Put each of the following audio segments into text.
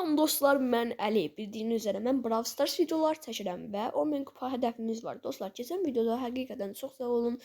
Salam dostlar, mən Əli. Bildiyiniz üzrə mən Brawl Stars videolar çəkirəm və 10.000 kupa hədəfimiz var. Dostlar, keçən videoda həqiqətən çox sağ olun.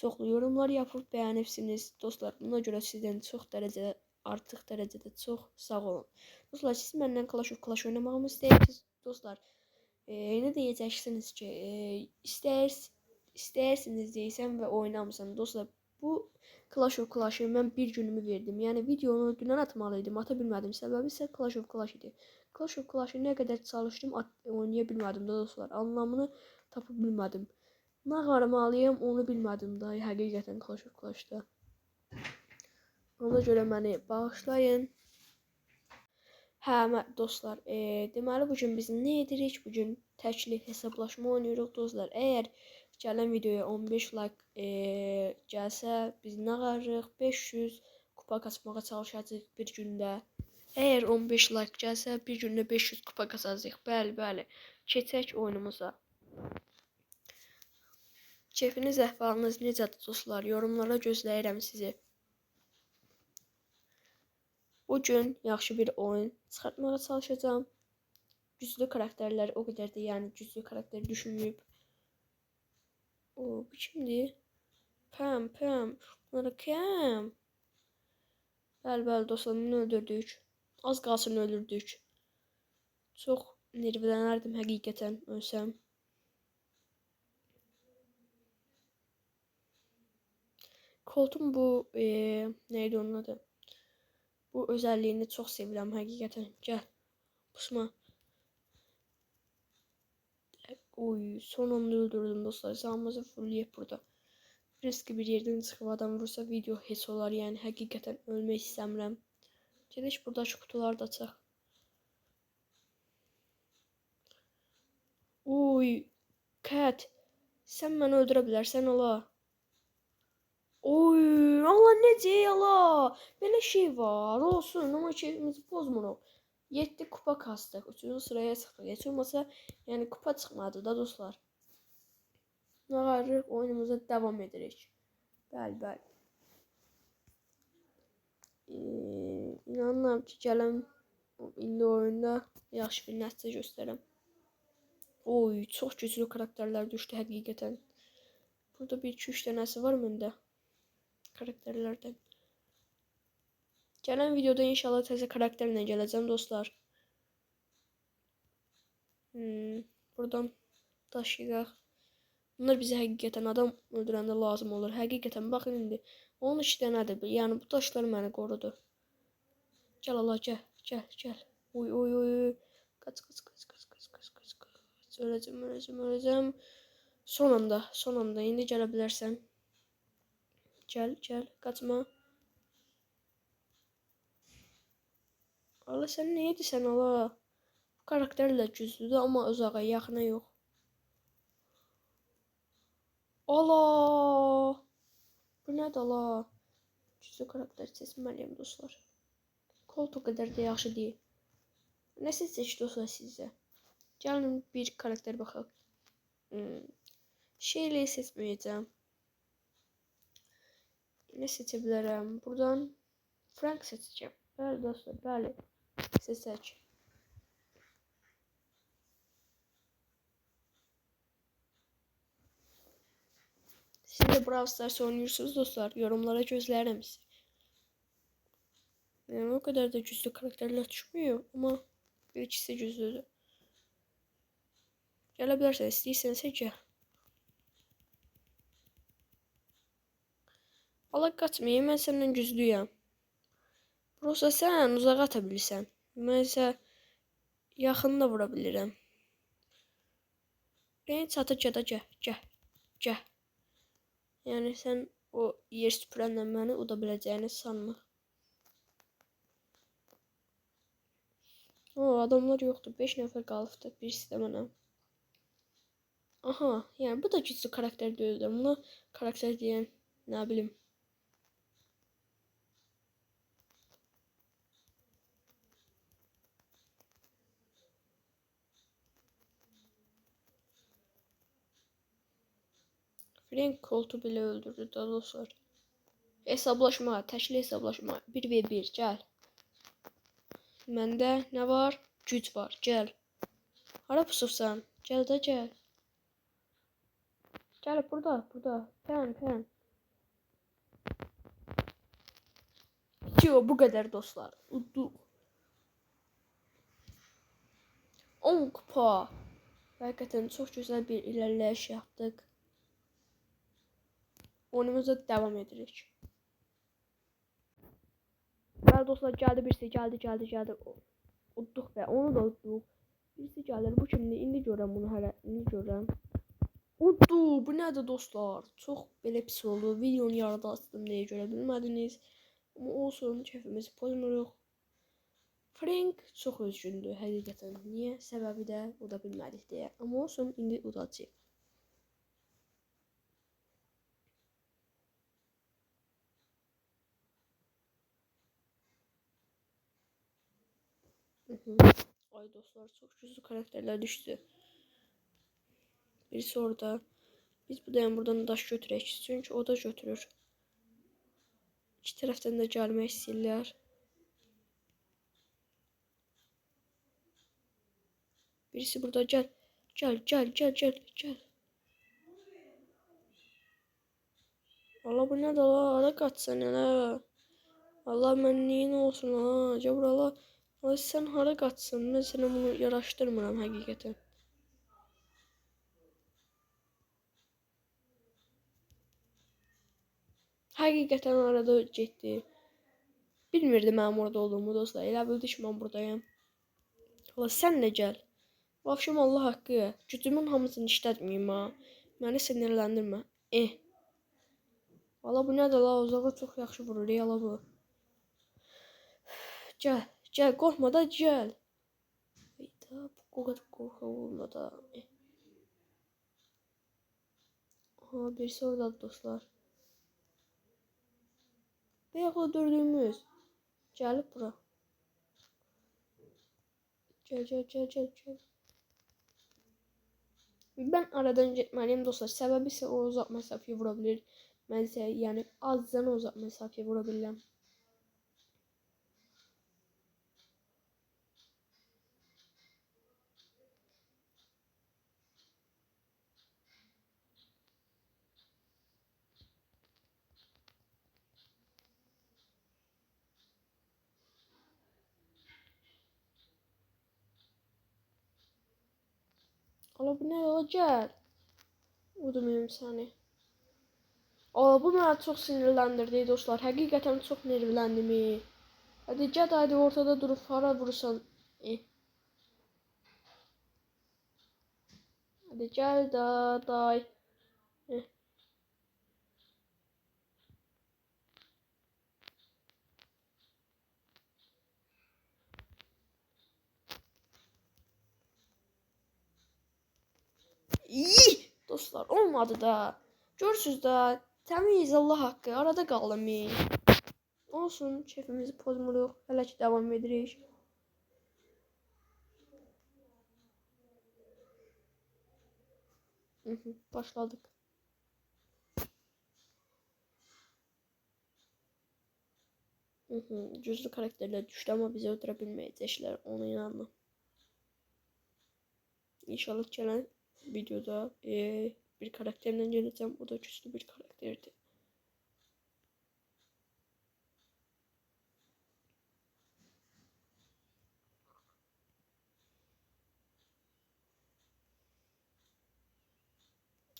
Çoxlu yorumlar yapıb bəyənibsiniz. Dostlar, buna görə sizdən artıq dərəcədə çox sağ olun. Dostlar, siz məndən Clash of Clans oynamağımı istəyirsiniz. Dostlar, nə deyəcəksiniz ki, istəyirsiniz deyəsən və oynamısan. Dostlar, bu Clash of Clans'ı mən bir günümü verdim. Yəni videonu dünən atmalıydım, ata bilmədim. Səbəbi isə Clash of Clans idi. Clash of Clans'ı nə qədər çalışdım, oynaya bilmədim də dostlar. Anlamını tapa bilmədim. Nə qaramalıyam onu bilmədim da həqiqətən Clash of Clans'da. Ona görə məni bağışlayın. Hə dostlar, deməli bu gün biz nə edirik? Bu gün təkli hesablaşma oynayırıq dostlar. Əgər gələn videoya 15 like gəlsə, biz nə qarırıq? 500 kupa kasmağa çalışacağıq bir gündə. Əgər 15 like gəlsə, bir gündə 500 kupa kasacağıq. Bəli. Keçək oyunumuza. Keyfiniz, əhvalınız necədir dostlar? Yorumlara gözləyirəm sizi. Bugün yaxşı bir oyun çıxartmağa çalışacağım. Güclü karakterlər o qədər də, yəni güclü karakter düşünməyib. Bu kimdir? Pam. Bunları kim? Bəli dostlar, bunu öldürdük. Az qalsın öldürdük. Çox nervlənərdim həqiqətən ölsəm. Colt'un bu neydi onun adı? Bu özelliğini çok sevirəm həqiqətən. Gəl. Pusma. Oy, son anda öldürdüm dostlar. Sağımızı fullleyip burada. Riskli bir yerden çıxıb adam vursa video heç olar. Yəni həqiqətən ölmək istəmirəm. Gediş buradakı kutuları da açaq. Oy, Cat. Sən məni öldürə bilərsən ola. Oy, Allah necə ala. Belə şey var. Olsun, amma keyfimizi pozmuruq. 7 kupa kastıq. 3-cü sıraya çıxdıq. Heç olmasa, yəni kupa çıxmadı da dostlar. Nə qarırıq? Oyunumuza davam edirik. Bəli. İnanıram ki, gələn indi oyunda yaxşı bir nəticə göstərəm. Oy, çox güclü karakterlər düşdü həqiqətən. Burada 1-2-3 dənəsi var məndə karakterlərdən. Gələn videoda inşallah təzə karakterlə gələcəm dostlar. Buradan daşıyaq. Bunlar bizə həqiqətən adam öldürəndə lazım olur. Həqiqətən baxın indi. 12 dənədir. Yəni bu daşlar məni qorudu. Gəl Allah, gəl. Oy. Qaç. Öləcəm. Son anda. İndi gələ bilərsən. Gəl. Qaçma. Allah, sən nə edirsən Allah? Bu karakterlə güclüdür, amma uzağa, yaxına yox. Allah! Bu nədir Allah? Güclü karakter seçməliyəm dostlar. Colt o qədər də yaxşı deyil. Nə seçək dostlar sizcə? Gəlin bir karakter baxaq. Şeylə seçməyəcəm. Nə seçə bilərəm? Buradan Frank seçəcəm. Bəli dostlar, bəli. Seçək. Siz de Brawl Stars oynuyorsunuz dostlar. Yorumlara gözlerim sizi. Yani o kadar da güçlü karakterler çıkmıyor ama bir ikisi güçlüdür. Gelebilirsen istəyirsən gel. Allah qaçmayayım, mən səndən güclüyəm. Prosta sən uzağa ata bilirsən. Mən isə yaxını da vura bilirəm. Beni çatacaq da gəl. Yəni sən o yer süpürənlə məni uda biləcəyini sanma. Adamlar yoxdur. 5 nəfər qalıbdı. Birisi də mənəm. Aha, yəni bu da güclü karakter deyildi. Buna karakter deyən nə bilim. Frank Colt'u bile öldürdü da dostlar. Hesablaşma, təkli hesablaşma. 1v1 gəl. Məndə nə var? Güc var. Gəl. Hara pusursan? Gəl də gəl. Gəl burada, burada. Pən. Bitiyor bu qədər dostlar. Udduq. 10 kupa. Həqiqətən çox gözəl bir irəliləyiş yapdıq. Oyunumuza devam edirik. Bəli dostlar, gəldi birisi, gəldi. Udduq və onu da udduq. Birisi gəlir, bu kimdir? İndi görürəm bunu hələ, indi görürəm. Uddu, bu nədir dostlar? Çox belə pis oldu. Videonu yarıda açdım deyə görə bilmədiniz. Amma olsun, keyfimizi pozmuruq. Frank çox üzgündür həqiqətən. Niyə? Səbəbi də uda bilmədik deyə. Amma olsun, indi udacağıq. Ay dostlar, çok güçlü karakterler düştü. Birisi orada. Biz buradan daş götürək. Çünkü o da götürür. İki tərəfdən də gəlmək istəyirlər. Birisi burada gel. Gel. Allah bu nədir la? Hara qaçsan elə? Allah mən neyin olsun ha? Gel burala. Allah sen hara qaçsan? Mən sənə bunu yaraşdırmıram həqiqətən. Həqiqətən arada getdi. Bilmirdi mənim orada olduğumu dostlar. Elə bildi ki mən buradayım. Allah sen de gel. Bu akşam Allah haqqı. Gücümün hamısını işlətməyim ha. Məni sinirləndirmə. Valla bu nədir la? Uzağa çox yaxşı vurur ya la bu. Gel. Qorxma da gel. Bu qədər qorxa olma da. Aha, birisi oradadır dostlar. Bəyəqlə dördüyümüz. Gəlib bura. Gel. Ben aradan getməliyim dostlar. Səbəbi isə o uzaq məsafəyə vura bilir. Mən isə yəni azdan uzaq məsafəyə vura bilirəm. Allah bu nə ola gəl. Udmayım səni. Allah bu mənə çox sinirləndirdi dostlar. Həqiqətən çox nervləndim. Hadi gəl, hadi ortada durub hara vurursan. Hadi gəl da day. İyi dostlar, olmadı da. Görürsüz da, təmiz Allah haqqı, arada qaldım. Olsun, keyfimizi pozmuruq, hələ ki devam edirik. Başladık. Güçlü karakterler düştü ama bizi öldüre bilmeyecekler, ona inanmam. İnşallah gelen videoda bir karakterle geleceğim. O da güçlü bir karakterdi.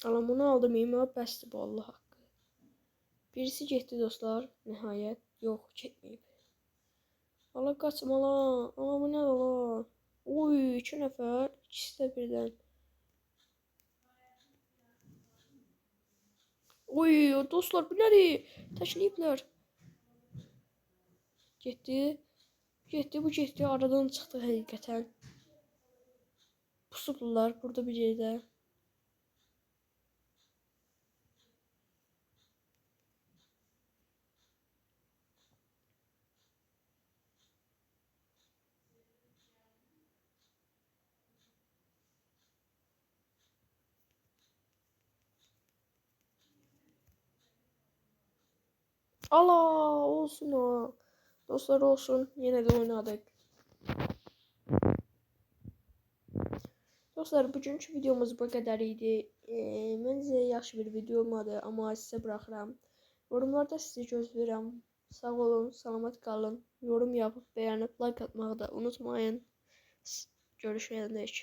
Ama bunu aldım ima bəsdir bu Allah haqqı. Birisi getdi dostlar nihayet. Yok getməyib. Allah qaçma la. Allah bu nə la? Oy 2 nəfər. İkisi də birdən. Oy dostlar bu nədir? Təşliyiblər. Getdi. Bu getdi. Aradan çıxdı həqiqətən. Pusublar burada bir yerdə. Allah olsun o. Dostlar olsun. Yine de oynadık. Dostlar, bugünkü videomuz bu qədər idi. Məncə yaxşı bir video olmadı, amma sizə buraxıram. Yorumlarda sizi gözləyirəm. Sağ olun, salamat qalın. Yorum yapıb, bəyənib, like atmağı da unutmayın. Görüşərik.